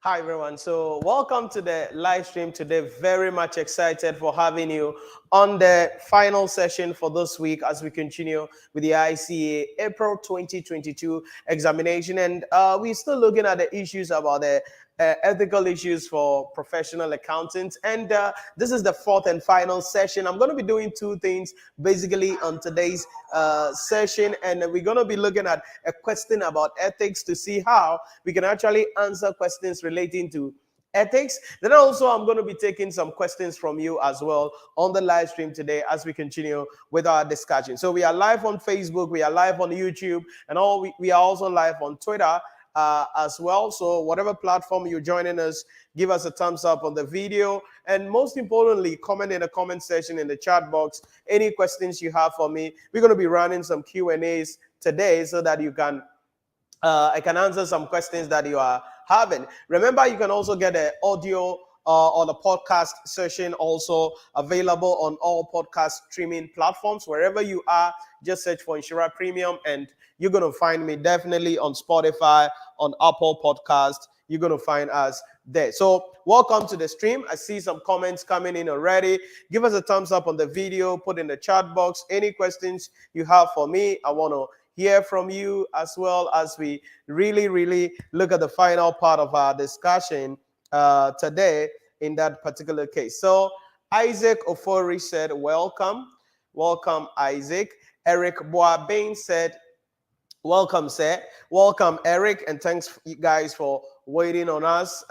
Hi everyone. So welcome to the live stream today. Very much excited for having you on the final session for this week as we continue with the ICA April 2022 examination. And we're still looking at the issues about the ethical issues for professional accountants. And this is the fourth and final session. I'm going to be doing two things basically on today's session. And we're going to be looking at a question about ethics to see how we can actually answer questions relating to ethics. Then also I'm going to be taking some questions from you as well on the live stream today as we continue with our discussion. So we are live on Facebook, we are live on YouTube, and we are also live on Twitter as well. So whatever platform you're joining us, give us a thumbs up on the video, and most importantly, comment in the comment section in the chat box any questions you have for me. We're going to be running some Q&As today so that you can I can answer some questions that you are having. Remember, you can also get an audio or the podcast session also available on all podcast streaming platforms. Wherever you are, just search for Nhyira Premium and you're going to find me definitely on Spotify, on Apple Podcast. You're going to find us there. So welcome to the stream. I see some comments coming in already. Give us a thumbs up on the video. Put in the chat box any questions you have for me. I want to hear from you as well as we really look at the final part of our discussion today in that particular case. So Isaac Ofori said, welcome Isaac. Eric Boabin said, welcome, sir. Welcome, Eric, and thanks you guys for waiting on us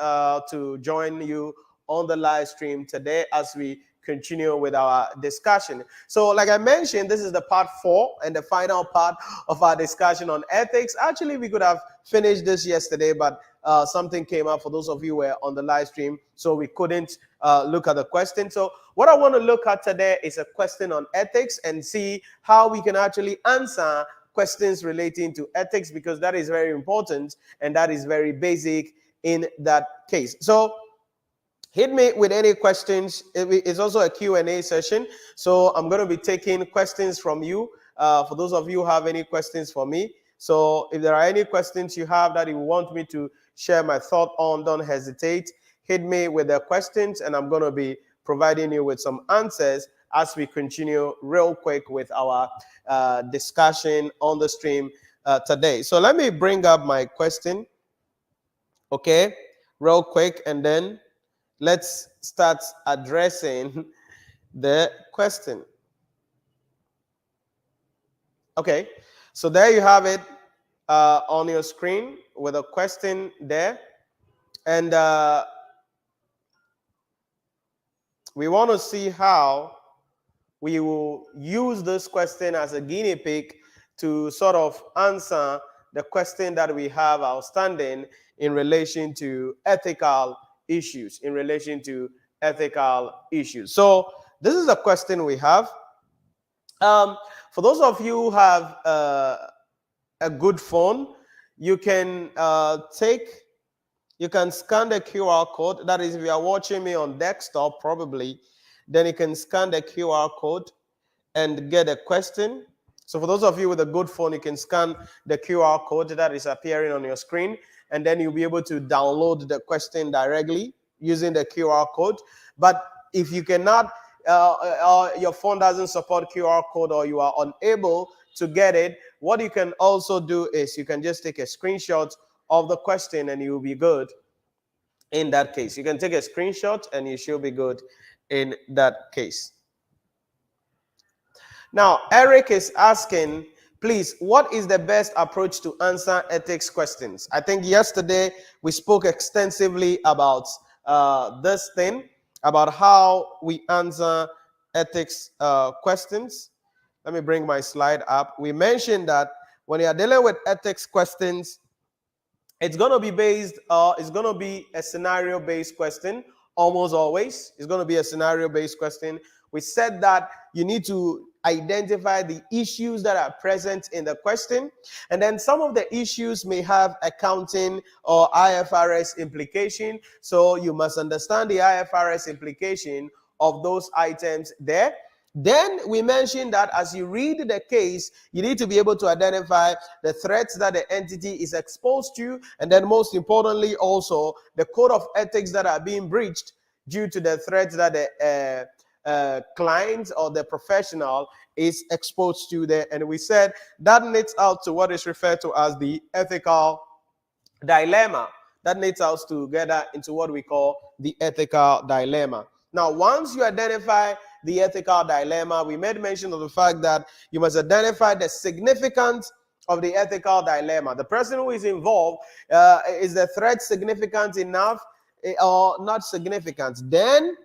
to join you on the live stream today as we continue with our discussion. So like I mentioned, this is the part 4 and the final part of our discussion on ethics. Actually, we could have finished this yesterday, but something came up for those of you who were on the live stream, so we couldn't look at the question. So what I want to look at today is a question on ethics and see how we can actually answer questions relating to ethics, because that is very important and that is very basic in that case. So hit me with any questions. It's also a Q&A session, so I'm going to be taking questions from you. For those of you who have any questions for me, so if there are any questions you have that you want me to share my thought on, don't hesitate. Hit me with the questions, and I'm going to be providing you with some answers as we continue real quick with our discussion on the stream today. So let me bring up my question, okay, real quick, and then let's start addressing the question. Okay, so there you have it on your screen with a question there. And we want to see how we will use this question as a guinea pig to sort of answer the question that we have outstanding in relation to ethical issues, So this is a question we have. For those of you who have a good phone, you can scan the QR code. That is, if you are watching me on desktop, probably, then you can scan the QR code and get a question. So for those of you with a good phone, you can scan the QR code that is appearing on your screen, and then you'll be able to download the question directly using the QR code. But if you cannot, your phone doesn't support QR code, or you are unable to get it, what you can also do is you can just take a screenshot of the question and you'll be good in that case. You can take a screenshot and you should be good in that case. Now, Eric is asking, please, what is the best approach to answer ethics questions? I think yesterday we spoke extensively about this thing, about how we answer ethics questions. Let me bring my slide up. We mentioned that when you are dealing with ethics questions, it's going to be a scenario-based question almost always. It's going to be a scenario-based question. We said that you need to identify the issues that are present in the question, and then some of the issues may have accounting or IFRS implication, so you must understand the IFRS implication of those items there. Then we mentioned that as you read the case, you need to be able to identify the threats that the entity is exposed to, and then most importantly also the code of ethics that are being breached due to the threats that the client or the professional is exposed to there. And we said that leads out to what is referred to as the ethical dilemma. That leads us together into what we call the ethical dilemma. Now, once you identify the ethical dilemma, we made mention of the fact that you must identify the significance of the ethical dilemma. The person who is involved, is the threat significant enough or not significant? Then,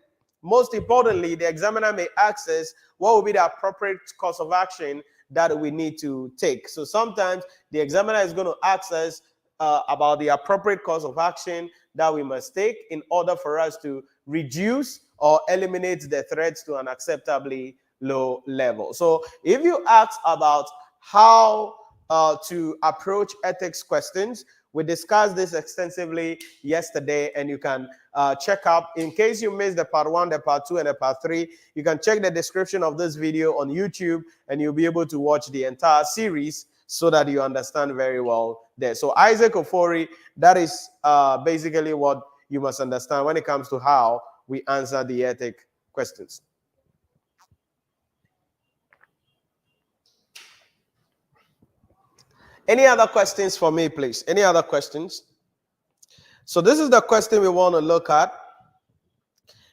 most importantly, the examiner may access what will be the appropriate course of action that we need to take. So sometimes the examiner is going to access about the appropriate course of action that we must take in order for us to reduce or eliminate the threats to an acceptably low level. So if you ask about how to approach ethics questions, we discussed this extensively yesterday, and you can check up. In case you missed the part 1, the part 2, and the part 3, you can check the description of this video on YouTube, and you'll be able to watch the entire series so that you understand very well there. So Isaac Ofori, that is basically what you must understand when it comes to how we answer the ethic questions. Any other questions for me, please? Any other questions? So this is the question we want to look at.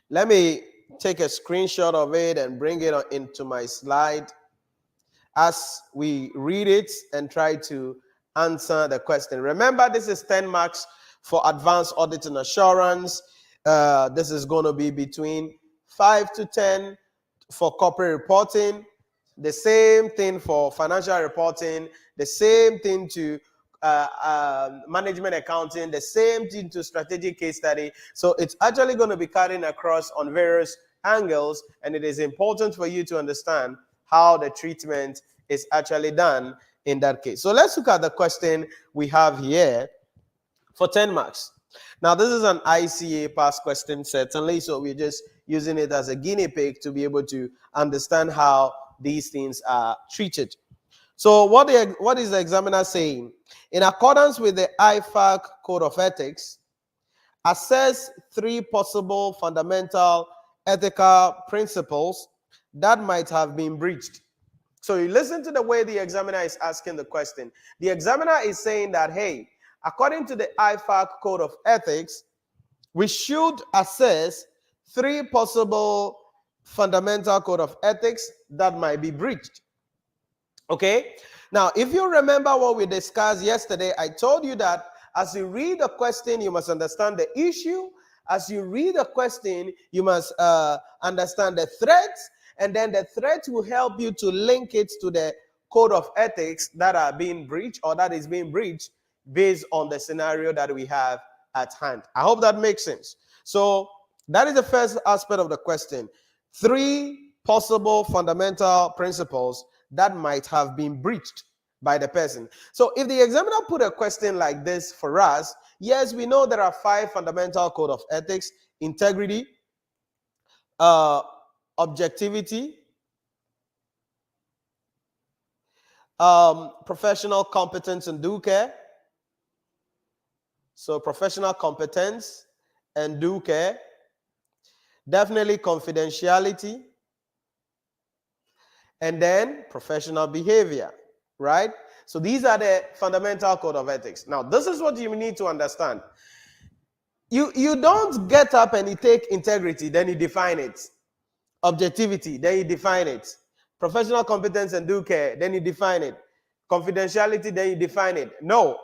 Let me take a screenshot of it and bring it into my slide as we read it and try to answer the question. Remember, this is 10 marks for advanced audit and assurance. This is going to be between 5 to 10 for corporate reporting, the same thing for financial reporting, the same thing to management accounting, the same thing to strategic case study. So it's actually going to be cutting across on various angles, and it is important for you to understand how the treatment is actually done in that case. So let's look at the question we have here for 10 marks. Now, this is an ICA past question, certainly, so we're just using it as a guinea pig to be able to understand how these things are treated. So what is the examiner saying? In accordance with the IFAC Code of Ethics, assess 3 possible fundamental ethical principles that might have been breached. So you listen to the way the examiner is asking the question. The examiner is saying that, hey, according to the IFAC Code of Ethics, we should assess 3 possible fundamental code of ethics that might be breached. Okay? Now, if you remember what we discussed yesterday, I told you that as you read the question, you must understand the issue. As you read the question, you must understand the threats, and then the threat will help you to link it to the code of ethics that are being breached or that is being breached based on the scenario that we have at hand. I hope that makes sense. So that is the first aspect of the question. 3 possible fundamental principles that might have been breached by the person. So if the examiner put a question like this for us, yes, we know there are 5 fundamental code of ethics: integrity, objectivity, professional competence and due care. So professional competence and due care. Definitely confidentiality. And then professional behavior, right? So these are the fundamental code of ethics. Now, this is what you need to understand. You don't get up and you take integrity, then you define it. Objectivity, then you define it. Professional competence and due care, then you define it. Confidentiality, then you define it. No.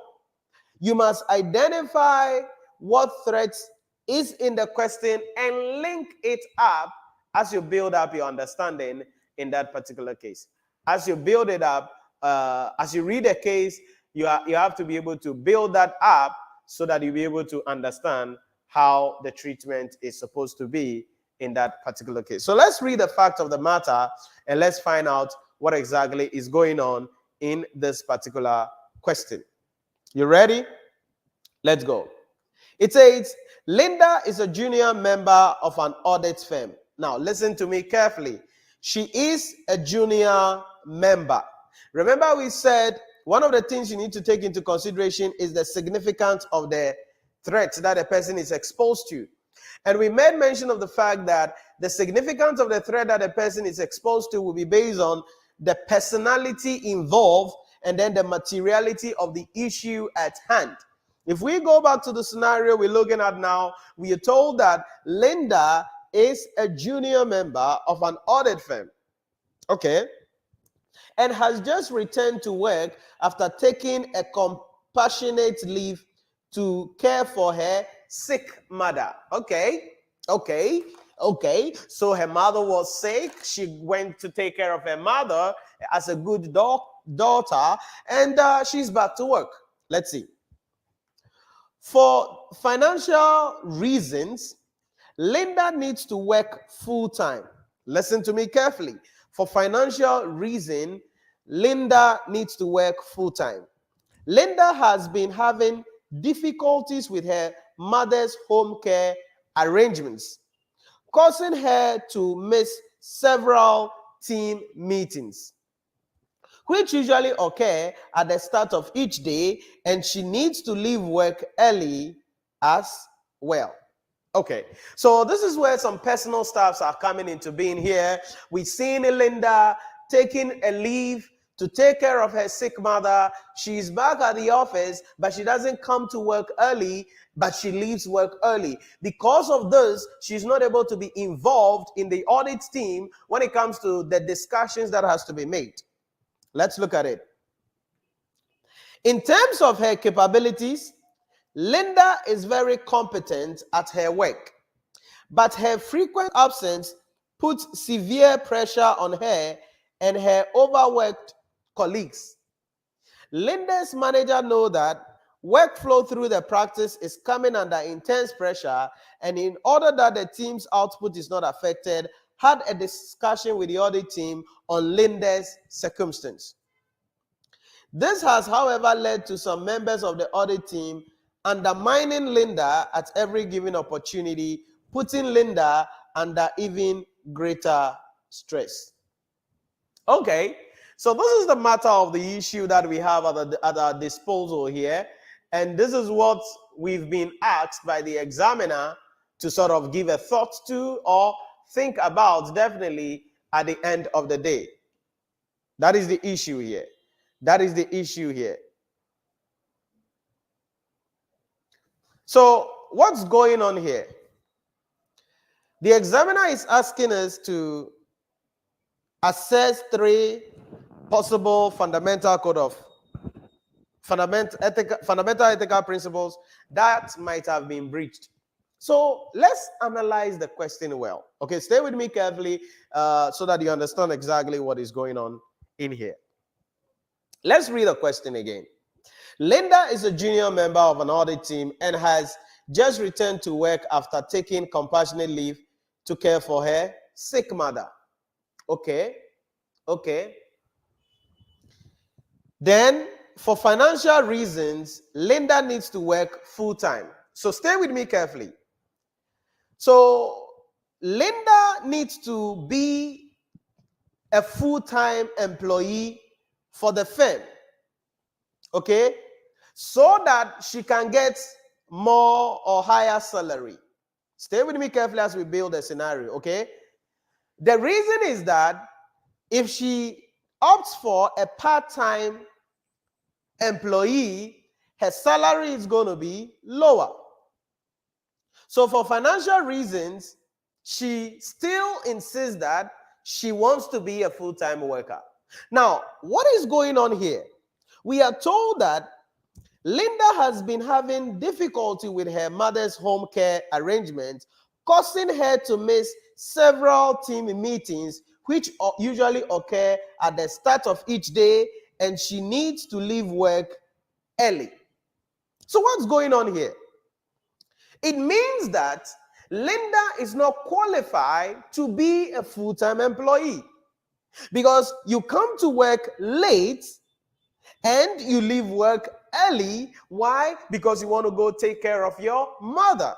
You must identify what threats is in the question and link it up as you build up your understanding in that particular case. As you build it up, as you read a case, you have to be able to build that up so that you'll be able to understand how the treatment is supposed to be in that particular case. So let's read the fact of the matter and let's find out what exactly is going on in this particular question. You ready? Let's go. It says, Linda is a junior member of an audit firm. Now, listen to me carefully. She is a junior member. Remember, we said one of the things you need to take into consideration is the significance of the threat that a person is exposed to. And we made mention of the fact that the significance of the threat that a person is exposed to will be based on the personality involved and then the materiality of the issue at hand. If we go back to the scenario we're looking at now, we are told that Linda is a junior member of an audit firm, okay, and has just returned to work after taking a compassionate leave to care for her sick mother. Okay. So her mother was sick. She went to take care of her mother as a good daughter, and she's back to work. Let's see. For financial reasons, Linda needs to work full-time. Listen to me carefully. For financial reason, Linda needs to work full-time. Linda has been having difficulties with her mother's home care arrangements, causing her to miss several team meetings, which usually occur at the start of each day, and she needs to leave work early as well. Okay, so this is where some personal stuffs are coming into being here. We've seen Linda taking a leave to take care of her sick mother. She's back at the office, but she doesn't come to work early, but she leaves work early. Because of this, she's not able to be involved in the audit team when it comes to the discussions that has to be made. Let's look at it. In terms of her capabilities, Linda is very competent at her work, but her frequent absence puts severe pressure on her and her overworked colleagues. Linda's manager knows that workflow through the practice is coming under intense pressure, and in order that the team's output is not affected, had a discussion with the audit team on Linda's circumstance. This has, however, led to some members of the audit team undermining Linda at every given opportunity, putting Linda under even greater stress. Okay, so this is the matter of the issue that we have at our disposal here, and this is what we've been asked by the examiner to sort of give a thought to or think about, definitely at the end of the day. That is the issue here. That is the issue here. So what's going on here? The examiner is asking us to assess three possible fundamental ethical principles that might have been breached. So let's analyze the question well. Okay, stay with me carefully so that you understand exactly what is going on in here. Let's read the question again. Linda is a junior member of an audit team and has just returned to work after taking compassionate leave to care for her sick mother. Okay. Then, for financial reasons, Linda needs to work full-time. So stay with me carefully. So Linda needs to be a full-time employee for the firm, okay, so that she can get more or higher salary. Stay with me carefully as we build a scenario, okay? The reason is that if she opts for a part-time employee, her salary is going to be lower. So for financial reasons, she still insists that she wants to be a full-time worker. Now, what is going on here? We are told that Linda has been having difficulty with her mother's home care arrangement, causing her to miss several team meetings, which usually occur at the start of each day, and she needs to leave work early. So what's going on here? It means that Linda is not qualified to be a full-time employee because you come to work late and you leave work early. Why? Because you want to go take care of your mother.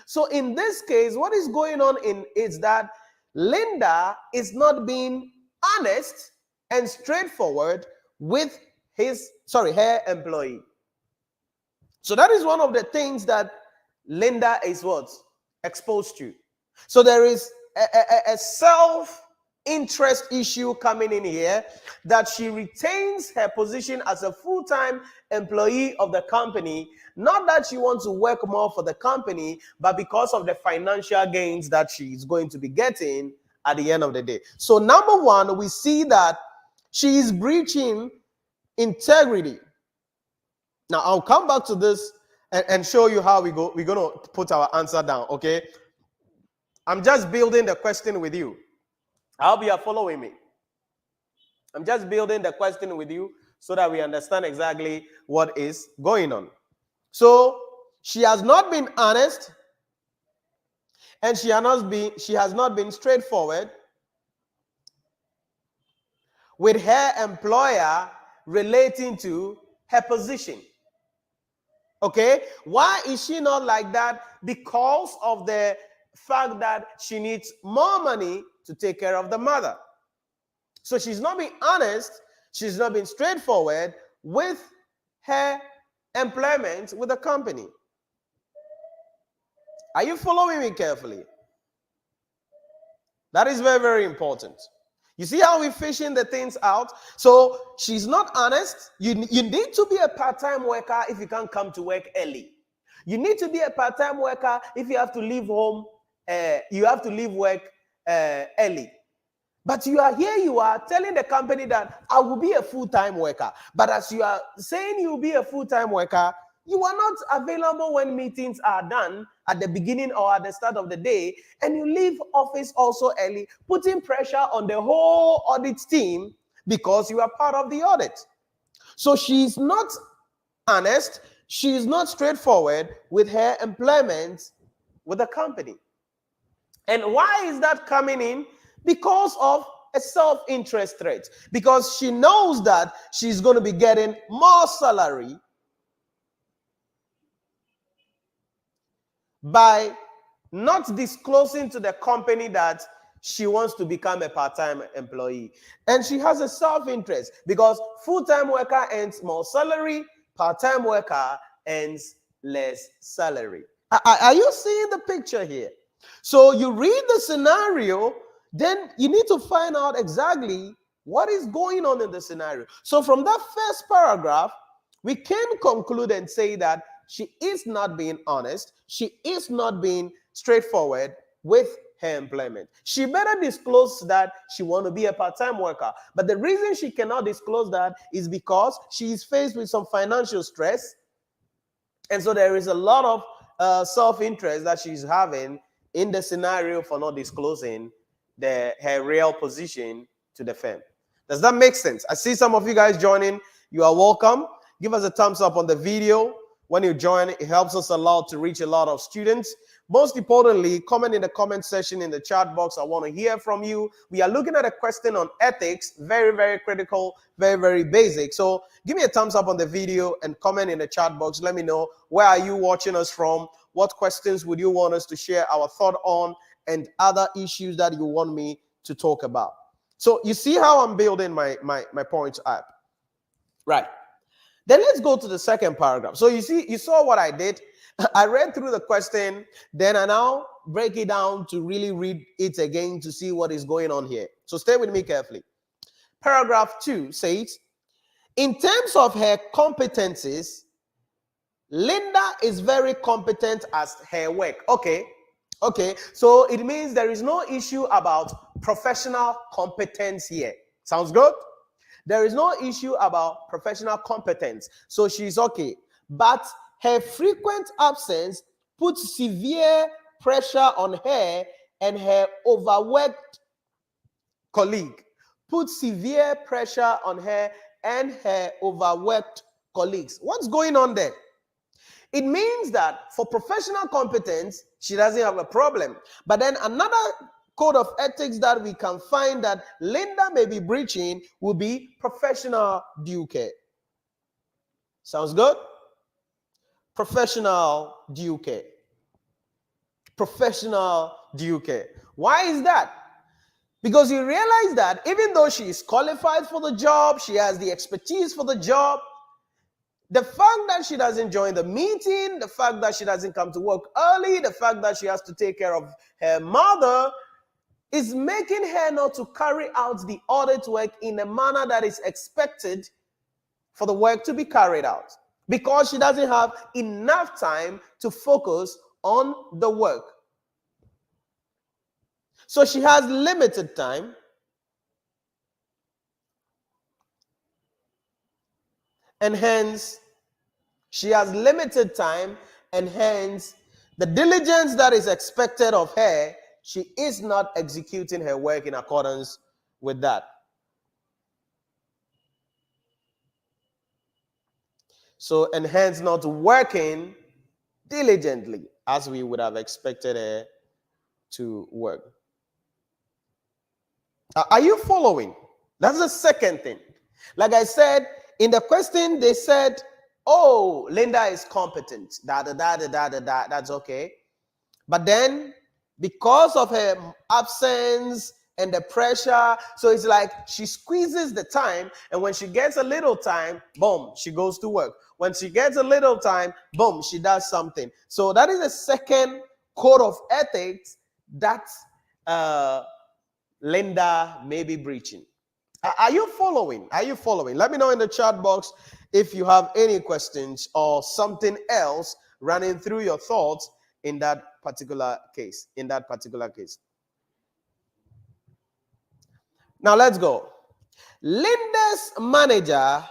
So in this case, what is going on is that Linda is not being honest and straightforward with her employee. So that is one of the things that Linda is what? Exposed to. So there is a self-interest issue coming in here, that she retains her position as a full-time employee of the company, not that she wants to work more for the company, but because of the financial gains that she's going to be getting at the end of the day. So number one, we see that she is breaching integrity. Now, I'll come back to this and show you how we're going to put our answer down, okay? I'm just building the question with you. I hope you are following me. I'm just building the question with you so that we understand exactly what is going on. So, she has not been honest, and she has not been straightforward with her employer relating to her position. Okay, why is she not like that? Because of the fact that she needs more money to take care of the mother. So she's not being honest, she's not being straightforward with her employment with the company. Are you following me carefully? That is very, very important. You see how we're fishing the things out? So she's not honest. You need to be a part-time worker if you can't come to work early. You need to be a part-time worker if you have to leave home. You have to leave work early. But you are telling the company that I will be a full-time worker. But as you are saying you'll be a full-time worker, you are not available when meetings are done at the beginning or at the start of the day, and you leave office also early, putting pressure on the whole audit team because you are part of the audit. So she's not honest, she's not straightforward with her employment with the company. And why is that coming in? Because of a self-interest threat. Because she knows that she's going to be getting more salary by not disclosing to the company that she wants to become a part-time employee. And she has a self-interest because full-time worker earns more salary, part-time worker earns less salary. Are you seeing the picture here? So you read the scenario, then you need to find out exactly what is going on in the scenario. So from that first paragraph, we can conclude and say that she is not being honest. She is not being straightforward with her employment. She better disclose that she wants to be a part-time worker. But the reason she cannot disclose that is because she is faced with some financial stress. And so there is a lot of self-interest that she's having in the scenario for not disclosing her real position to the firm. Does that make sense? I see some of you guys joining. You are welcome. Give us a thumbs up on the video. When you join, it helps us a lot to reach a lot of students. Most importantly, comment in the comment section in the chat box. I want to hear from you. We are looking at a question on ethics. Very, very critical, very, very basic. So give me a thumbs up on the video and comment in the chat box. Let me know, where are you watching us from? What questions would you want us to share our thought on, and other issues that you want me to talk about? So you see how I'm building my points up. Right. Then let's go to the second paragraph. So you saw what I did. I read through the question, then I now break it down to really read it again to see what is going on here. So stay with me carefully. Paragraph 2 says, in terms of her competencies, Linda is very competent at her work. Okay. So it means there is no issue about professional competence here. Sounds good? There is no issue about professional competence. So she's okay. But her frequent absence puts severe pressure on her and her overworked colleague. Puts severe pressure on her and her overworked colleagues. What's going on there? It means that for professional competence, she doesn't have a problem. But then another code of ethics that we can find that Linda may be breaching will be professional due care. Sounds good? Professional due care. Professional due care. Why is that? Because you realize that even though she is qualified for the job, she has the expertise for the job, the fact that she doesn't join the meeting, the fact that she doesn't come to work early, the fact that she has to take care of her mother is making her not to carry out the audit work in a manner that is expected for the work to be carried out, because she doesn't have enough time to focus on the work. So she has limited time, and hence she has limited time, and hence the diligence that is expected of her, she is not executing her work in accordance with that. So, and hence not working diligently as we would have expected her to work. Are you following? That's the second thing. Like I said, in the question, they said, oh, Linda is competent. That's okay. But then, because of her absence and the pressure, so it's like she squeezes the time, and when she gets a little time, boom, she goes to work. When she gets a little time, boom, she does something. So that is the second code of ethics that Linda may be breaching. Are you following? Are you following? Let me know in the chat box if you have any questions or something else running through your thoughts in that particular case. Now let's go. Linda's manager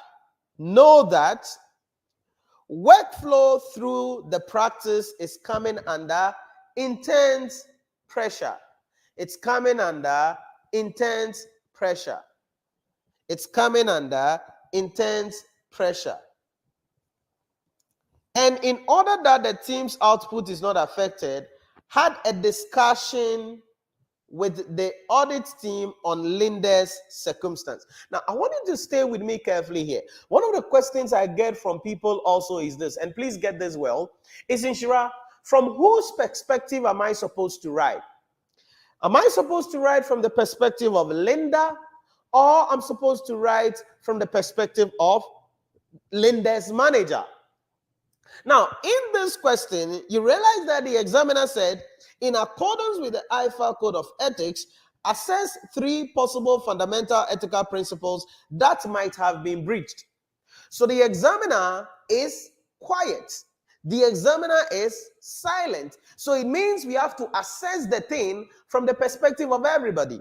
know that workflow through the practice is coming under intense pressure. It's coming under intense pressure. It's coming under intense pressure. And in order that the team's output is not affected, had a discussion with the audit team on Linda's circumstance. Now, I want you to stay with me carefully here. One of the questions I get from people also is this, and please get this well, is, Nhyira, from whose perspective am I supposed to write? Am I supposed to write from the perspective of Linda, or I'm supposed to write from the perspective of Linda's manager? Now, in this question, you realize that the examiner said, in accordance with the IFAC Code of Ethics, assess 3 possible fundamental ethical principles that might have been breached. So the examiner is quiet. The examiner is silent. So it means we have to assess the thing from the perspective of everybody.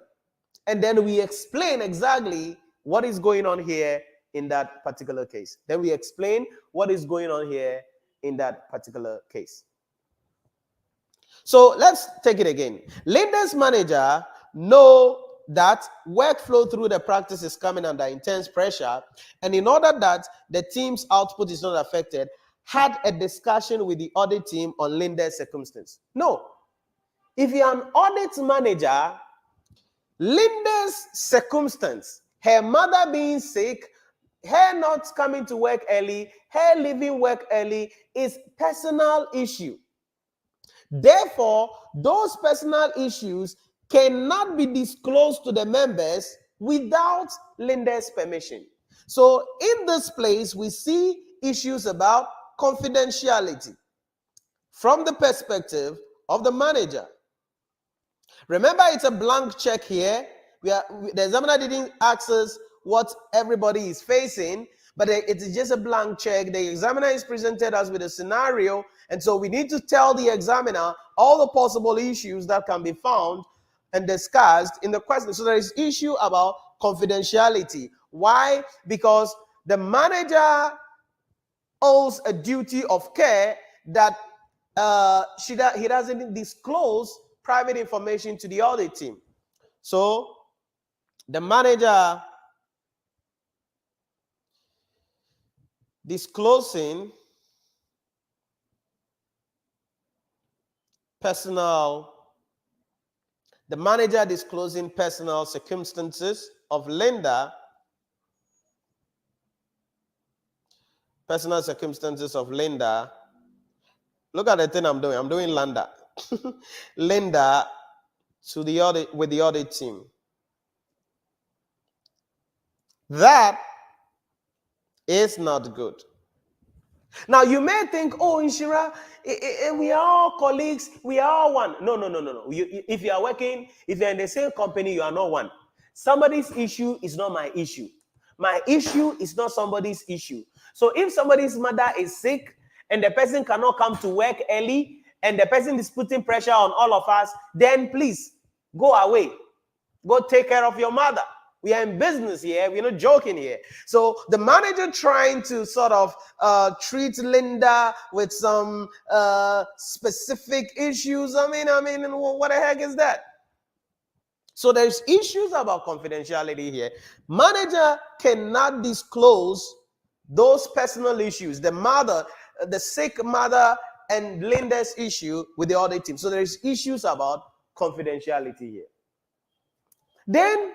And then we explain exactly what is going on here in that particular case. Then we explain what is going on here in that particular case. So let's take it again. Linda's manager know that workflow through the practice is coming under intense pressure, and in order that the team's output is not affected, had a discussion with the audit team on Linda's circumstance. No. If you're an audit manager, Linda's circumstance, her mother being sick, her not coming to work early, her leaving work early, is personal issue. Therefore, those personal issues cannot be disclosed to the members without Linda's permission. So in this place, we see issues about confidentiality from the perspective of the manager. Remember, it's a blank check here. The examiner didn't ask us what everybody is facing, but it is just a blank check. The examiner is presented us with a scenario, and so we need to tell the examiner all the possible issues that can be found and discussed in the question. So there is issue about confidentiality. Why? Because the manager owes a duty of care that he doesn't disclose private information to the audit team. So the manager disclosing personal circumstances of Linda, Look at the thing I'm doing. I'm doing Linda. Linda to the audit with the audit team. That is not good. Now, you may think, oh, Nhyira, we are all colleagues, we are all one. No. If you are working, if you're in the same company, you are not one. Somebody's issue is not my issue. My issue is not somebody's issue. So if somebody's mother is sick and the person cannot come to work early and the person is putting pressure on all of us, then please go away. Go take care of your mother. We are in business here. We're not joking here. So the manager trying to sort of treat Linda with some specific issues. I mean, what the heck is that? So there's issues about confidentiality here. Manager cannot disclose those personal issues. The mother, the sick mother, and Linda's issue with the audit team. So there's issues about confidentiality here. Then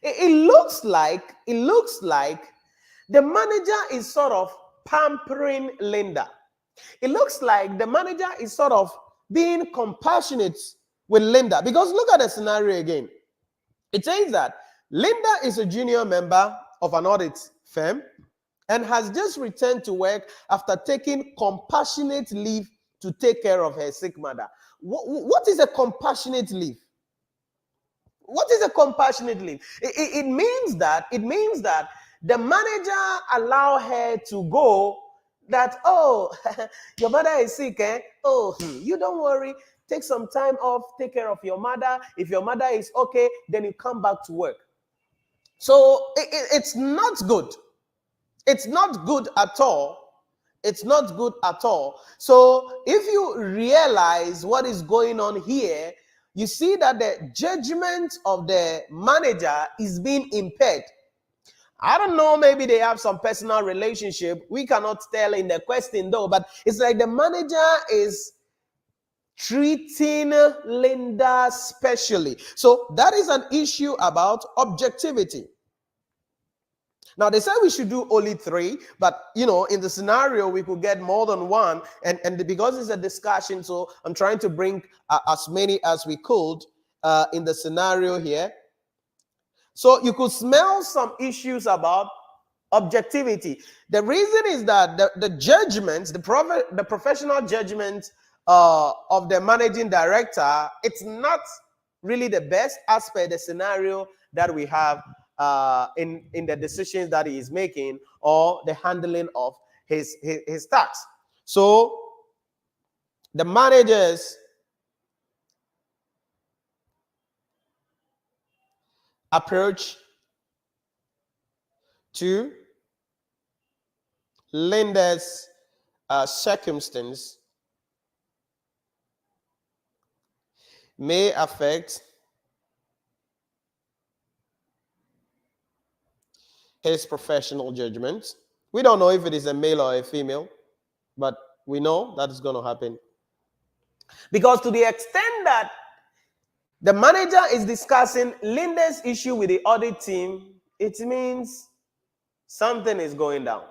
it looks like the manager is sort of pampering Linda. It looks like the manager is sort of being compassionate with Linda, because look at the scenario again. It says that Linda is a junior member of an audit firm and has just returned to work after taking compassionate leave to take care of her sick mother. What is a compassionate leave? What is a compassionate leave? It means that the manager allow her to go, that, oh, your mother is sick, eh? Oh, you don't worry. Take some time off, take care of your mother. If your mother is okay, then you come back to work. So it's not good. It's not good at all. It's not good at all. So if you realize what is going on here, you see that the judgment of the manager is being impaired. I don't know, maybe they have some personal relationship. We cannot tell in the question though, but it's like the manager is treating Linda specially. So that is an issue about objectivity. Now, they said we should do only 3, but, in the scenario, we could get more than 1. And because it's a discussion, so I'm trying to bring as many as we could in the scenario here. So you could smell some issues about objectivity. The reason is that the judgments, the professional judgment of the managing director, it's not really the best as per the scenario that we have in the decisions that he is making or the handling of his tasks. So the managers approach to Linda's circumstance may affect his professional judgment. We don't know if it is a male or a female, but we know that is going to happen. Because to the extent that the manager is discussing Linda's issue with the audit team, it means something is going down.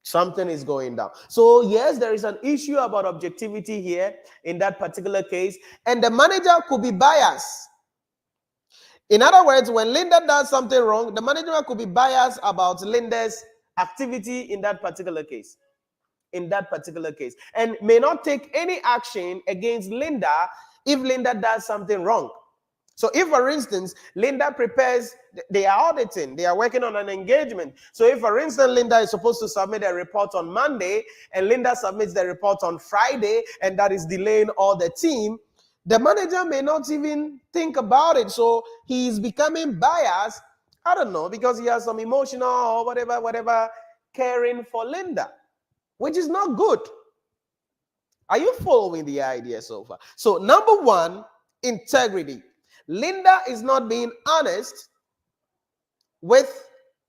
Something is going down. So yes, there is an issue about objectivity here in that particular case, and the manager could be biased. In other words, when Linda does something wrong, the manager could be biased about Linda's activity in that particular case. And may not take any action against Linda if Linda does something wrong. So if, for instance, Linda prepares, they are auditing, they are working on an engagement. So if, for instance, Linda is supposed to submit a report on Monday and Linda submits the report on Friday, and that is delaying all the team, the manager may not even think about it. So he is becoming biased, I don't know, because he has some emotional or whatever caring for Linda, which is not good. Are you following the idea so far? So number 1, integrity. Linda is not being honest with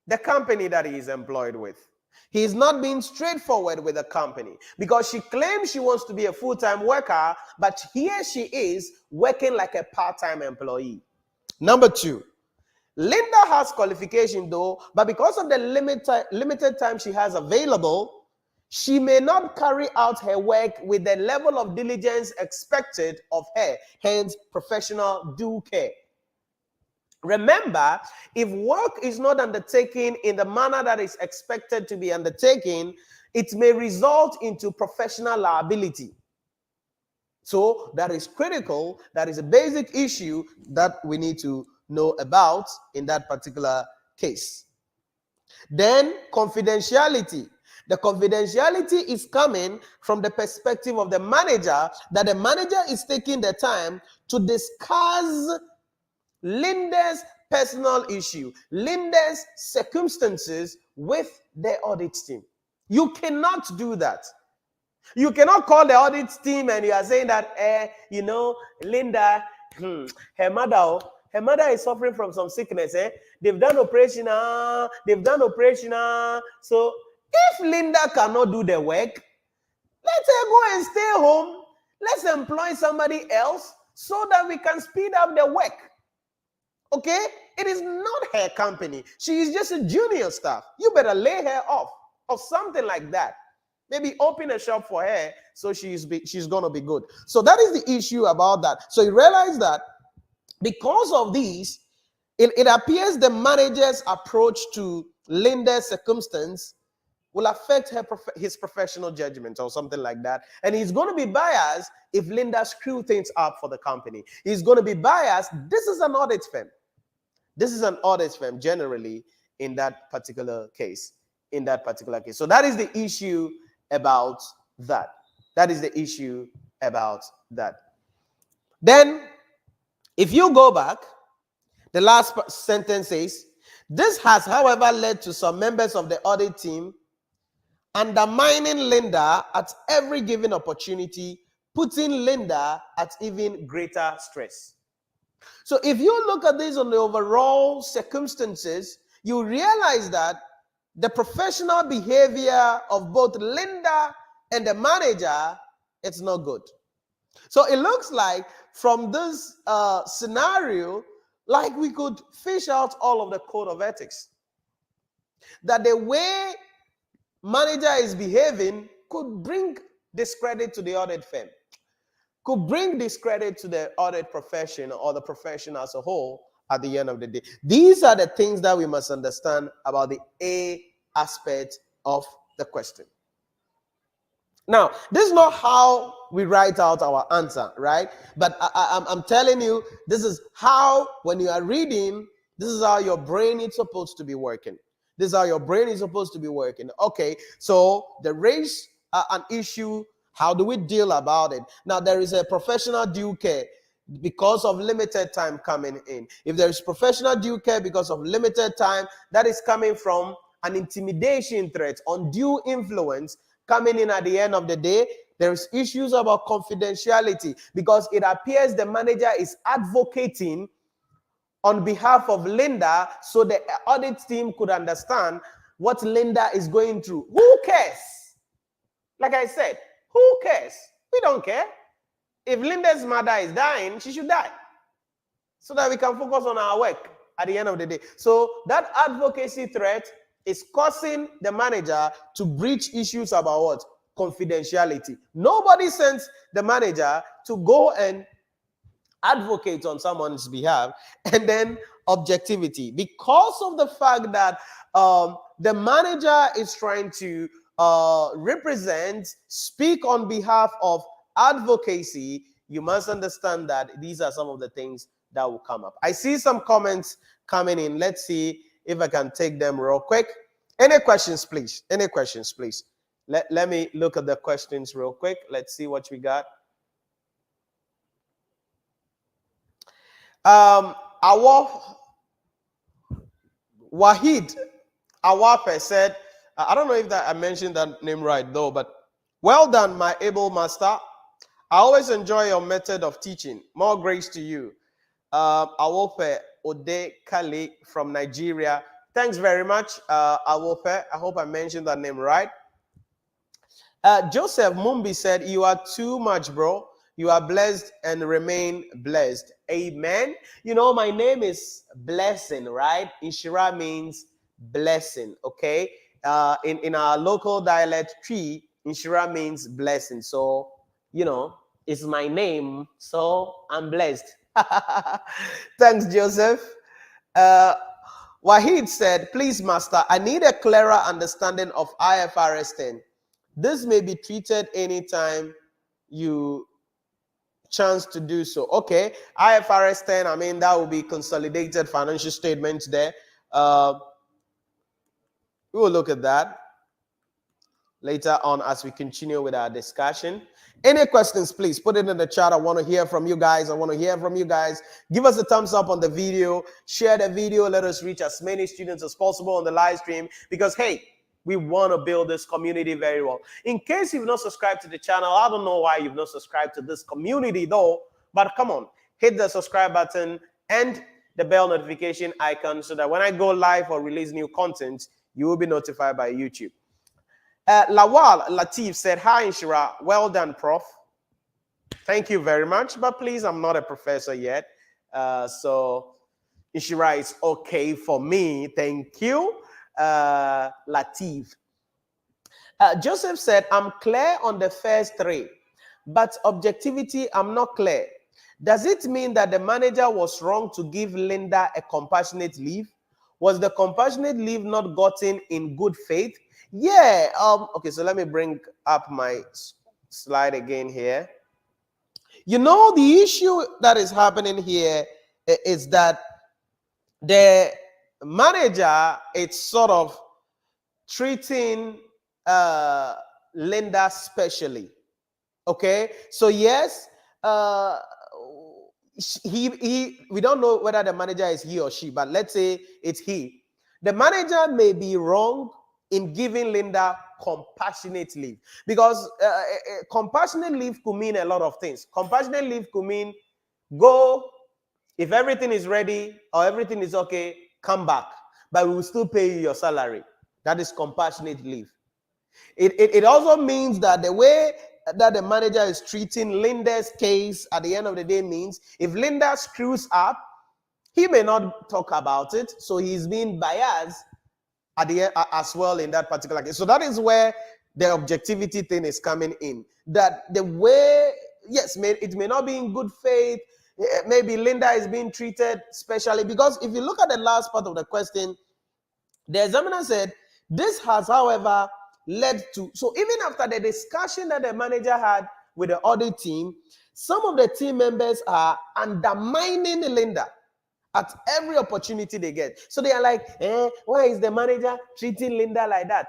the company that he is employed with. He is not being straightforward with the company because she claims she wants to be a full-time worker, but here she is working like a part-time employee. Number 2, Linda has qualification though, but because of the limited time she has available, she may not carry out her work with the level of diligence expected of her, hence professional due care. Remember, if work is not undertaken in the manner that is expected to be undertaken, it may result into professional liability. So that is critical. That is a basic issue that we need to know about in that particular case. Then confidentiality. The confidentiality is coming from the perspective of the manager, that the manager is taking the time to discuss Linda's personal issue, Linda's circumstances with the audit team. You cannot do that. You cannot call the audit team and you are saying that, Linda, her mother is suffering from some sickness. They've done operation. So if Linda cannot do the work, let her go and stay home. Let's employ somebody else so that we can speed up the work. Okay? It is not her company. She is just a junior staff. You better lay her off or something like that. Maybe open a shop for her so she's going to be good. So that is the issue about that. So you realize that because of these, it appears the manager's approach to Linda's circumstance will affect his professional judgment or something like that. And he's going to be biased if Linda screws things up for the company. He's going to be biased. This is an audit firm. This is an audit firm generally in that particular case. So that is the issue about that. That is the issue about that. Then, if you go back, the last sentence says, this has, however, led to some members of the audit team undermining Linda at every given opportunity, putting Linda at even greater stress. So if you look at this on the overall circumstances, you realize that the professional behavior of both Linda and the manager, it's not good. So it looks like from this scenario, like we could fish out all of the code of ethics. That the way manager is behaving could bring discredit to the audit firm, could bring discredit to the audit profession or the profession as a whole at the end of the day. These are the things that we must understand about the A aspect of the question. Now, this is not how we write out our answer, right? But I'm telling you, this is how, when you are reading, this is how your brain is supposed to be working. This is how your brain is supposed to be working. Okay, so the raise an issue. How do we deal about it? Now, there is a professional due care because of limited time coming in. If there is professional due care because of limited time, that is coming from an intimidation threat, undue influence coming in at the end of the day. There's issues about confidentiality because it appears the manager is advocating on behalf of Linda so the audit team could understand what Linda is going through. Who cares? Like I said, who cares? We don't care. If Linda's mother is dying, she should die so that we can focus on our work at the end of the day. So that advocacy threat is causing the manager to breach issues about what? Confidentiality. Nobody sends the manager to go and advocate on someone's behalf. And then objectivity. Because of the fact that the manager is trying to represent, speak on behalf of advocacy, you must understand that these are some of the things that will come up. I see some comments coming in. Let's see if I can take them real quick. Any questions, please? Any questions, please? Let me look at the questions real quick. Let's see what we got. Wahid Awafe said, I don't know if that I mentioned that name right though, but well done, my able master. I always enjoy your method of teaching. More grace to you. Awofe Ode Kali from Nigeria. Thanks very much, Awofe. I hope I mentioned that name right. Joseph Mumbi said, you are too much, bro. You are blessed and remain blessed. Amen. You know, my name is Blessing, right? Nhyira means blessing, okay? In our local dialect tree, Nhyira means blessing. So, you know, it's my name, so I'm blessed. Thanks, Joseph. Wahid said, please, Master, I need a clearer understanding of IFRS 10. This may be treated anytime you chance to do so. Okay, IFRS 10, I mean, that will be consolidated financial statements there. We will look at that later on as we continue with our discussion. Any questions, please put it in the chat. I want to hear from you guys. Give us a thumbs up on the video. Share the video. Let us reach as many students as possible on the live stream because, hey, we want to build this community very well. In case you've not subscribed to the channel, I don't know why you've not subscribed to this community though, but come on, hit the subscribe button and the bell notification icon so that when I go live or release new content, you will be notified by YouTube. Lawal Latif said, hi, Nhyira. Well done, Prof. Thank you very much, but please, I'm not a professor yet. So Nhyira is okay for me. Thank you, Latif. Joseph said, I'm clear on the first three, but objectivity, I'm not clear. Does it mean that the manager was wrong to give Linda a compassionate leave? Was the compassionate leave not gotten in good faith? Yeah. Okay, so let me bring up my slide again here. You know, the issue that is happening here is that the manager is sort of treating Linda specially. Okay, so yes, we don't know whether the manager is he or she, but let's say it's he. The manager may be wrong in giving Linda compassionate leave because compassionate leave could mean a lot of things. Compassionate leave could mean go, if everything is ready or everything is okay, come back, but we will still pay you your salary. That is compassionate leave. It also means that the way that the manager is treating Linda's case at the end of the day means if Linda screws up, he may not talk about it, so he's being biased at the end as well in that particular case. So that is where the objectivity thing is coming in. That the way, yes, it may not be in good faith. Maybe Linda is being treated specially because if you look at the last part of the question, the examiner said, this has, however, led to, so even after the discussion that the manager had with the audit team, some of the team members are undermining Linda at every opportunity they get. So they are like, why is the manager treating Linda like that?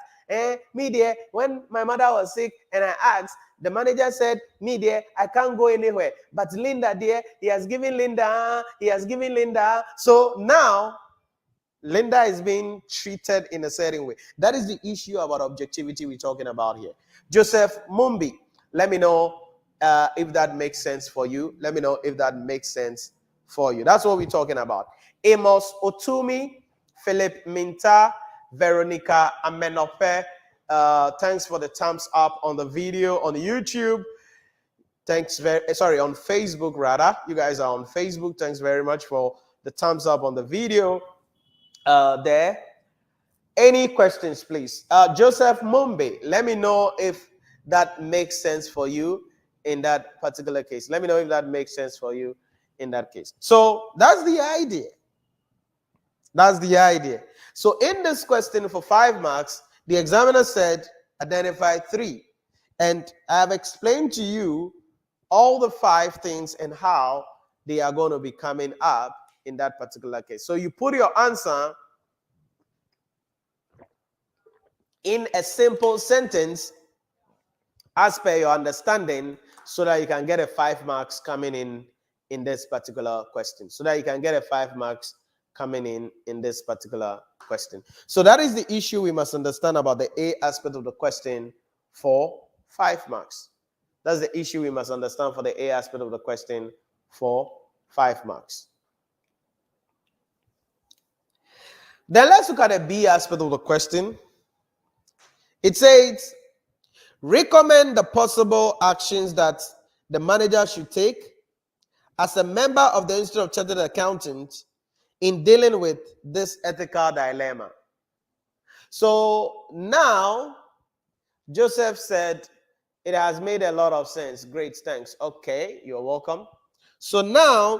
Me dear, when my mother was sick and I asked, the manager said, me dear, I can't go anywhere. But Linda dear, he has given Linda. So now, Linda is being treated in a certain way. That is the issue about objectivity we're talking about here. Joseph Mumbi, let me know if that makes sense for you. Let me know if that makes sense for you. That's what we're talking about. Amos Otumi, Philip Minta, Veronica Amenofe. Thanks for the thumbs up on the video on YouTube. Thanks on Facebook rather. You guys are on Facebook. Thanks very much for the thumbs up on the video. There. Any questions, please? Joseph Mumbe, let me know if that makes sense for you in that particular case. Let me know if that makes sense for you in that case. So that's the idea. That's the idea. So in this question for 5 marks, the examiner said identify 3. And I have explained to you all the 5 things and how they are going to be coming up in that particular case. So you put your answer in a simple sentence as per your understanding so that you can get a 5 marks coming in this particular question. So that you can get a 5 marks coming in this particular question. So that is the issue we must understand about the A aspect of the question for 5 marks. That's the issue we must understand for the A aspect of the question for 5 marks. Then let's look at the B aspect of the question. It says, recommend the possible actions that the manager should take as a member of the Institute of Chartered Accountants in dealing with this ethical dilemma. So now, Joseph said, it has made a lot of sense. Great, thanks. Okay, you're welcome. So now,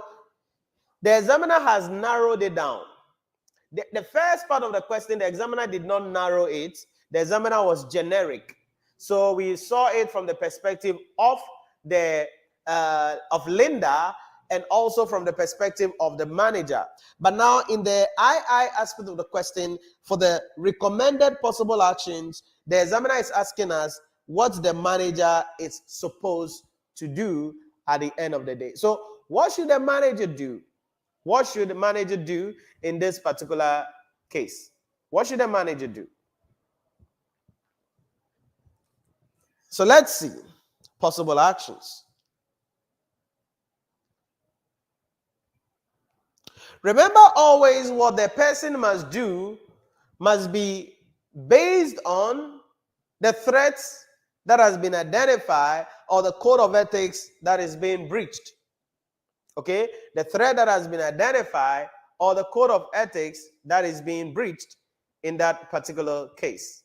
the examiner has narrowed it down. The first part of the question, the examiner did not narrow it. The examiner was generic. So we saw it from the perspective of of Linda and also from the perspective of the manager. But now in the II aspect of the question, for the recommended possible actions, the examiner is asking us what the manager is supposed to do at the end of the day. So what should the manager do? What should the manager do in this particular case? What should the manager do? So let's see possible actions. Remember always what the person must do must be based on the threats that has been identified or the code of ethics that is being breached. Okay, the threat that has been identified or the code of ethics that is being breached in that particular case.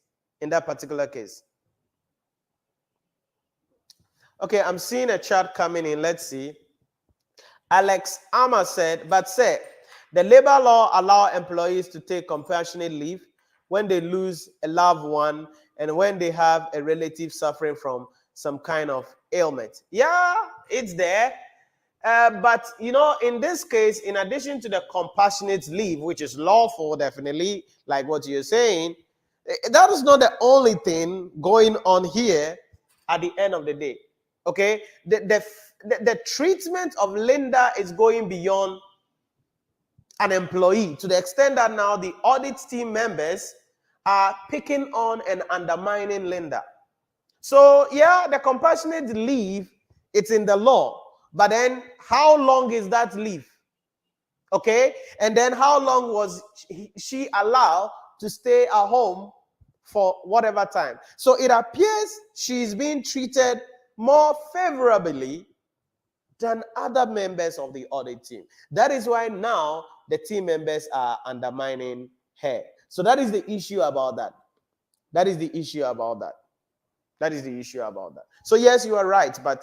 Okay, I'm seeing a chat coming in. Let's see. Alex Amma said, but say, the labor law allows employees to take compassionate leave when they lose a loved one and when they have a relative suffering from some kind of ailment. Yeah, it's there. But, you know, in this case, in addition to the compassionate leave, which is lawful, definitely, like what you're saying, that is not the only thing going on here at the end of the day. Okay? The treatment of Linda is going beyond an employee to the extent that now the audit team members are picking on and undermining Linda. So, yeah, the compassionate leave, it's in the law. But then how long is that leave? Okay? And then how long was she allowed to stay at home for whatever time? So it appears she's being treated more favorably than other members of the audit team. That is why now the team members are undermining her. So that is the issue about that. So yes, you are right, but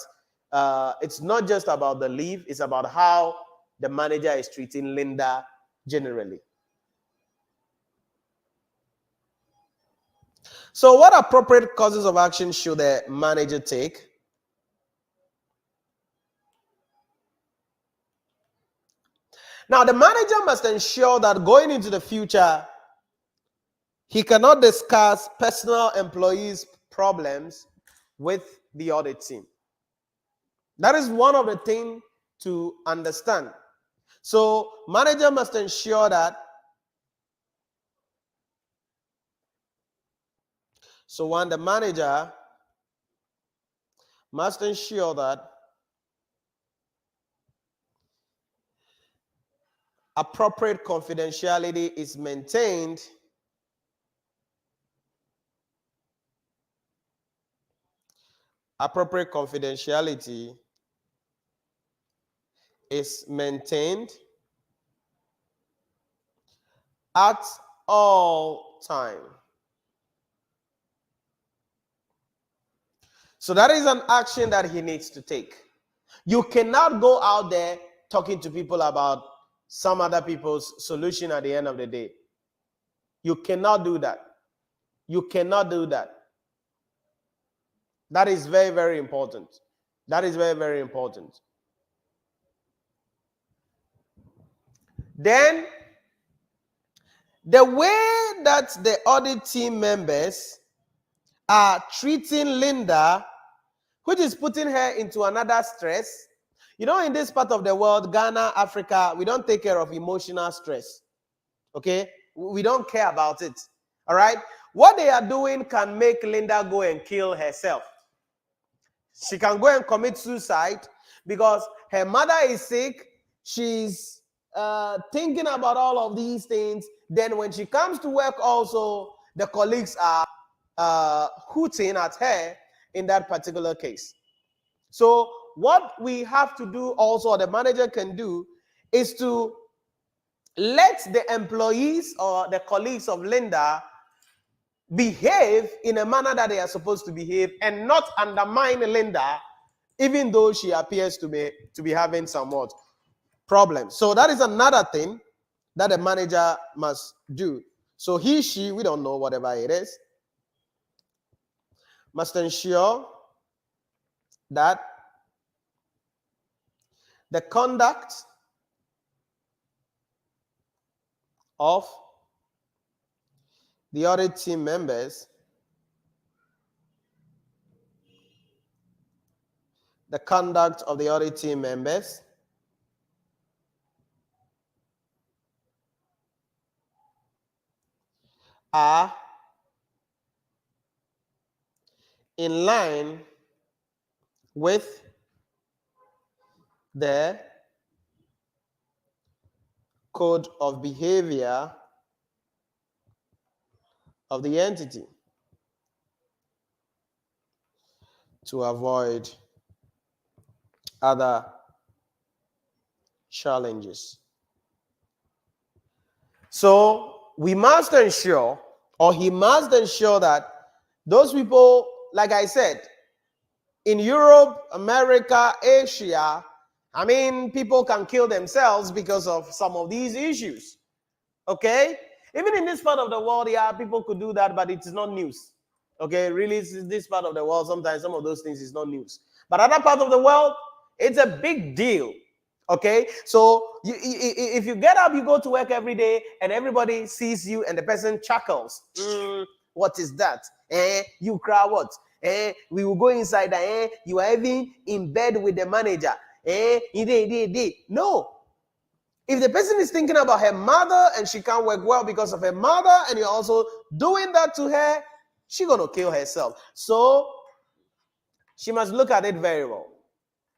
it's not just about the leave, it's about how the manager is treating Linda generally. So what appropriate courses of action should the manager take? Now, the manager must ensure that going into the future, he cannot discuss personal employees' problems with the audit team. That is one of the things to understand. So, manager must ensure that. So, one, the manager must ensure that appropriate confidentiality is maintained at all time. So that is an action that he needs to take. You cannot go out there talking to people about some other people's solution at the end of the day. You cannot do that. That is very, very important. Then, the way that the audit team members are treating Linda, which is putting her into another stress. You know, in this part of the world, Ghana, Africa, we don't take care of emotional stress. Okay? We don't care about it. All right? What they are doing can make Linda go and kill herself. She can go and commit suicide because her mother is sick. She's thinking about all of these things. Then when she comes to work also, the colleagues are hooting at her in that particular case. So what we have to do also, or the manager can do, is to let the employees or the colleagues of Linda behave in a manner that they are supposed to behave and not undermine Linda, even though she appears to be having somewhat problems. So that is another thing that a manager must do. So he, she, we don't know, whatever it is, must ensure that the conduct of the audit team members, the conduct of the audit team members are in line with the code of behavior of the entity to avoid other challenges. So we must ensure, or he must ensure, that those people, like I said, in Europe, America, Asia, I mean, people can kill themselves because of some of these issues. Okay? Even in this part of the world, yeah, people could do that, but it is not news. Okay? Really, this part of the world, sometimes some of those things is not news. But other parts of the world, it's a big deal. Okay? So if you get up, you go to work every day, and everybody sees you, and the person chuckles. What is that? You cry what? We will go inside. You are even in bed with the manager. No. If the person is thinking about her mother and she can't work well because of her mother, and you're also doing that to her, she's going to kill herself. So she must look at it very well.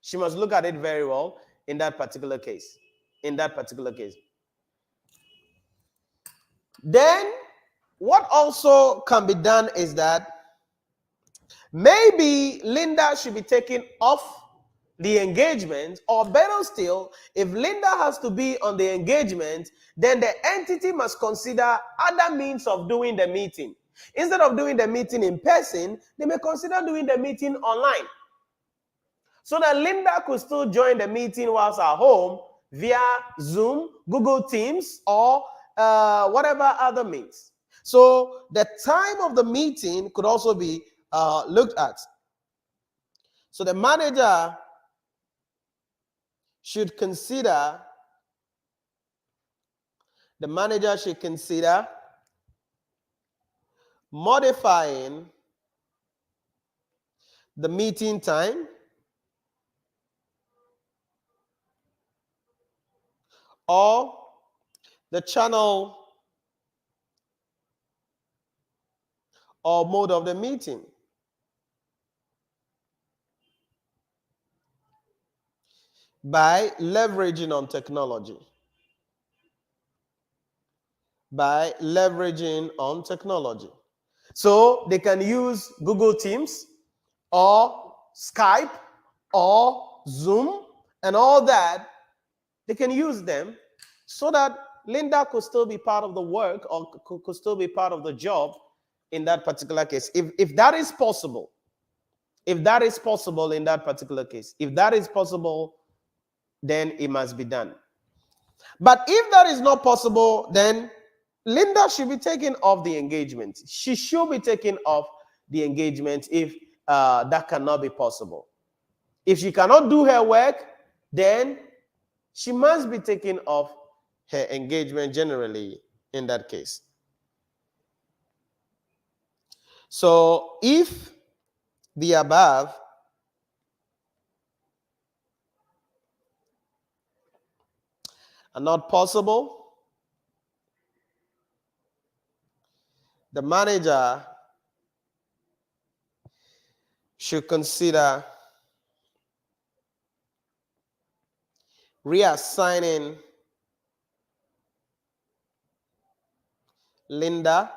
She must look at it very well in that particular case. In that particular case. Then what also can be done is that maybe Linda should be taken off the engagement, or better still, if Linda has to be on the engagement, then the entity must consider other means of doing the meeting. Instead of doing the meeting in person, they may consider doing the meeting online, so that Linda could still join the meeting whilst at home via Zoom, Google Teams, or whatever other means. So the time of the meeting could also be looked at. So the manager should consider modifying the meeting time or the channel or mode of the meeting by leveraging on technology. So they can use Google Teams or Skype or Zoom and all that. They can use them so that Linda could still be part of the work, or could still be part of the job in that particular case. If that is possible, in that particular case, if that is possible, then it must be done. But if that is not possible, then Linda should be taken off the engagement. She should be taken off the engagement if that cannot be possible. If she cannot do her work, then she must be taken off her engagement generally in that case. So if the above are not possible, the manager should consider reassigning Linda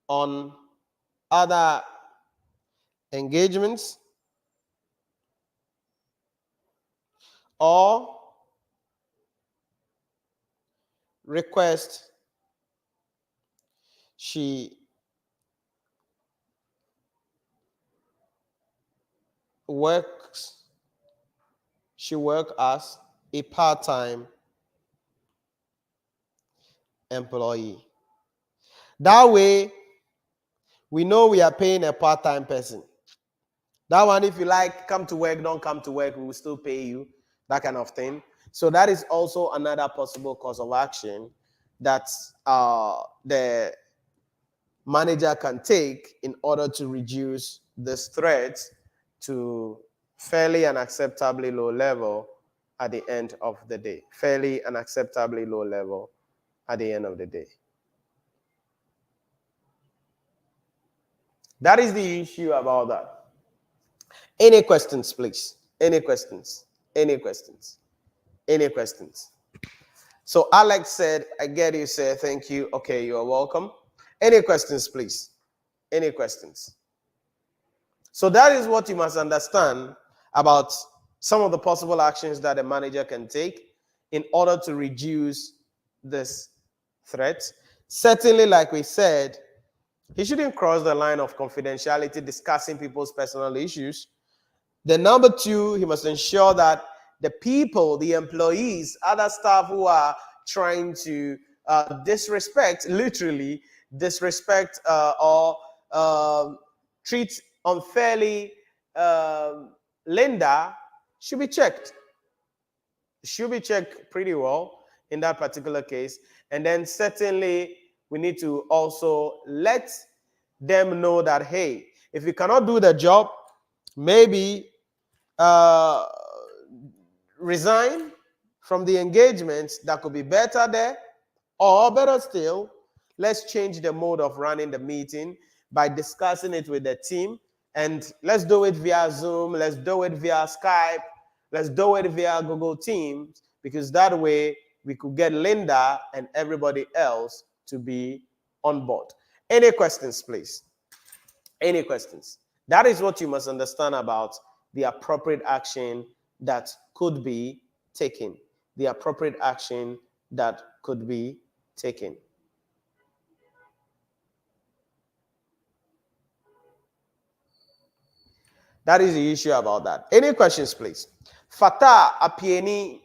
on other engagements, or request she works should work as a part-time employee. That way, we know we are paying a part-time person. That one, if you like, come to work, don't come to work, we will still pay you, that kind of thing. So that is also another possible cause of action that the manager can take in order to reduce this threat to fairly and acceptably low level at the end of the day. Fairly and acceptably low level at the end of the day. That is the issue about that. Any questions, please? Any questions? Any questions? Any questions? So Alex said, I get you, sir. Thank you. Okay, you're welcome. Any questions, please? Any questions? So that is what you must understand about some of the possible actions that a manager can take in order to reduce this threat. Certainly, like we said, he shouldn't cross the line of confidentiality discussing people's personal issues. The number two, he must ensure that the people, the employees, other staff who are trying to disrespect, literally disrespect or treat unfairly Linda should be checked. Should be checked pretty well in that particular case. And then certainly we need to also let them know that, hey, if you cannot do the job, maybe resign from the engagement. That could be better there. Or better still, let's change the mode of running the meeting by discussing it with the team. And let's do it via Zoom. Let's do it via Skype. Let's do it via Google Teams, because that way we could get Linda and everybody else to be on board. Any questions, please? Any questions? That is what you must understand about the appropriate action that could be taken. The appropriate action that could be taken. That is the issue about that. Any questions, please? Fatah Apieni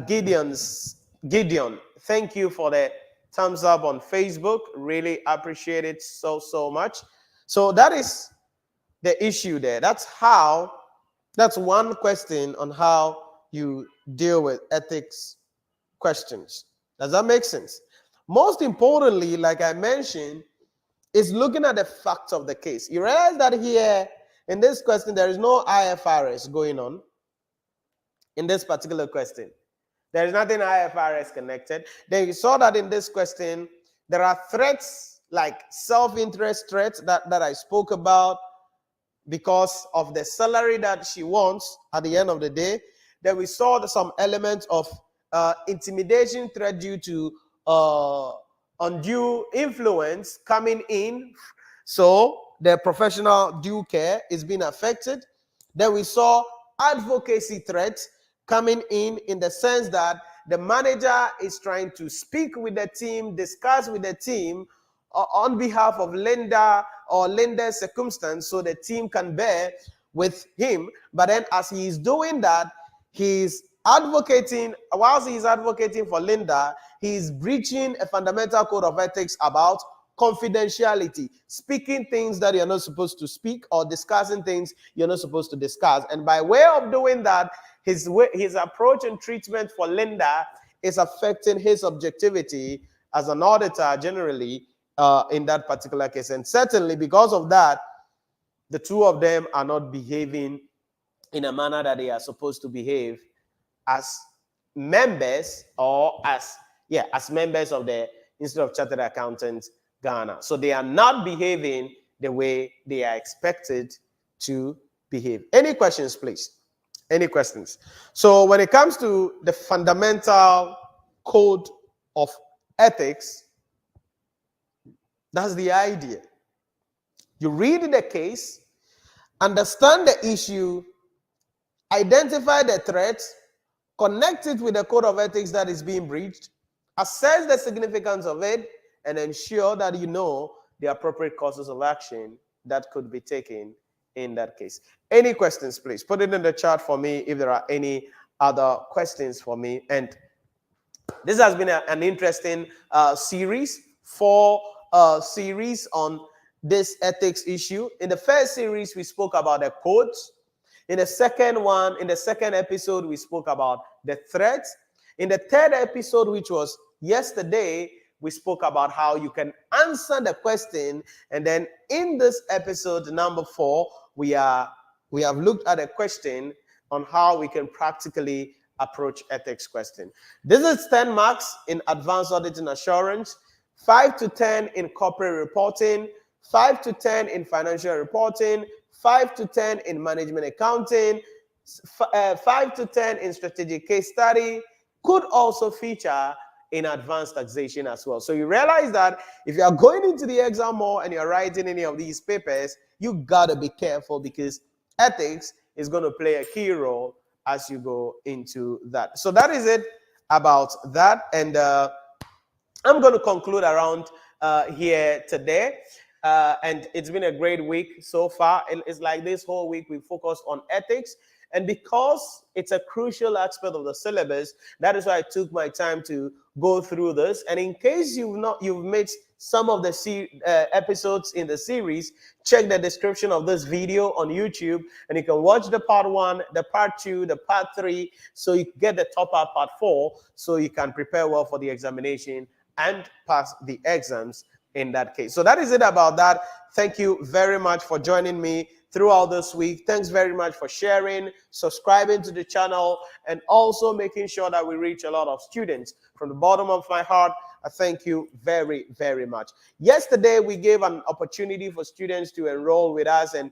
Gideon, thank you for the thumbs up on Facebook. Really appreciate it so much. So that is the issue there. That's one question on how you deal with ethics questions. Does that make sense? Most importantly, like I mentioned, is looking at the facts of the case. You realize that here in this question, there is no IFRS going on in this particular question. There is nothing IFRS connected. Then you saw that in this question, there are threats like self-interest threats that I spoke about because of the salary that she wants at the end of the day. Then we saw some elements of intimidation threat due to undue influence coming in. So the professional due care is being affected. Then we saw advocacy threats coming in the sense that the manager is trying to speak with the team, discuss with the team on behalf of Linda or Linda's circumstance so the team can bear with him. But then as he is doing that, he's advocating, whilst he's advocating for Linda, he's breaching a fundamental code of ethics about confidentiality, speaking things that you're not supposed to speak or discussing things you're not supposed to discuss. And by way of doing that, his approach and treatment for Linda is affecting his objectivity as an auditor generally in that particular case. And certainly because of that, the two of them are not behaving in a manner that they are supposed to behave as members or as members of the Institute of Chartered Accountants Ghana. So they are not behaving the way they are expected to behave. Any questions, please? Any questions? So when it comes to the fundamental code of ethics, that's the idea. You read the case, understand the issue, identify the threat, connect it with the code of ethics that is being breached, assess the significance of it, and ensure that you know the appropriate courses of action that could be taken in that case. Any questions, please? Put it in the chat for me if there are any other questions for me. And this has been an interesting series, 4 series on this ethics issue. In the first series, we spoke about the codes. In the second episode, we spoke about the threats. In the third episode, which was yesterday, we spoke about how you can answer the question. And then in this episode, number 4, we have looked at a question on how we can practically approach ethics question. This is 10 marks in advanced auditing assurance, 5 to 10 in corporate reporting, 5 to 10 in financial reporting, 5 to 10 in management accounting, 5 to 10 in strategic case study, could also feature in advanced taxation as well. So you realize that if you are going into the exam more and you're writing any of these papers, you gotta be careful because ethics is going to play a key role as you go into that. So that is it about that. And I'm going to conclude around here today. And it's been a great week so far. It's like this whole week we focused on ethics. And because it's a crucial aspect of the syllabus, that is why I took my time to go through this. And in case you've missed some of the episodes in the series, check the description of this video on YouTube, and you can watch the part 1, the part 2, the part 3, so you get the top up part 4, so you can prepare well for the examination and pass the exams in that case. So that is it about that. Thank you very much for joining me throughout this week. Thanks very much for sharing, subscribing to the channel, and also making sure that we reach a lot of students. From the bottom of my heart, I thank you very, very much. Yesterday, we gave an opportunity for students to enroll with us, and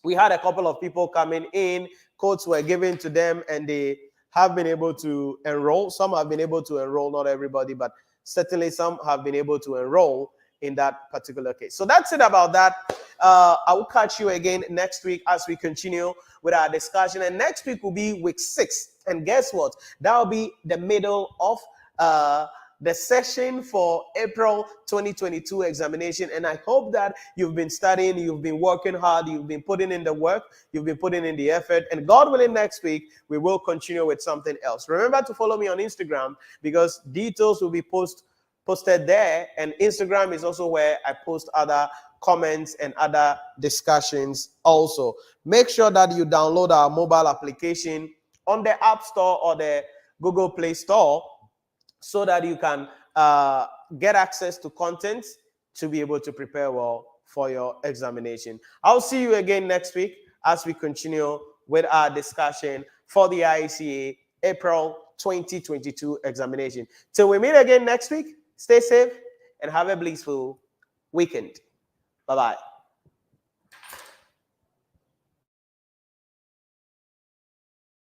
we had a couple of people coming in. Codes were given to them, and they have been able to enroll. Some have been able to enroll, not everybody, but certainly some have been able to enroll in that particular case. So that's it about that. I will catch you again next week as we continue with our discussion. And next week will be week 6. And guess what? That will be the middle of the session for April 2022 examination. And I hope that you've been studying, you've been working hard, you've been putting in the work, you've been putting in the effort. And God willing, next week, we will continue with something else. Remember to follow me on Instagram because details will be posted there. And Instagram is also where I post other comments and other discussions also. Make sure that you download our mobile application on the App Store or the Google Play Store so that you can get access to content to be able to prepare well for your examination. I'll see you again next week as we continue with our discussion for the ICAG April 2022 examination. Till we meet again next week, stay safe and have a blissful weekend. Bye-bye.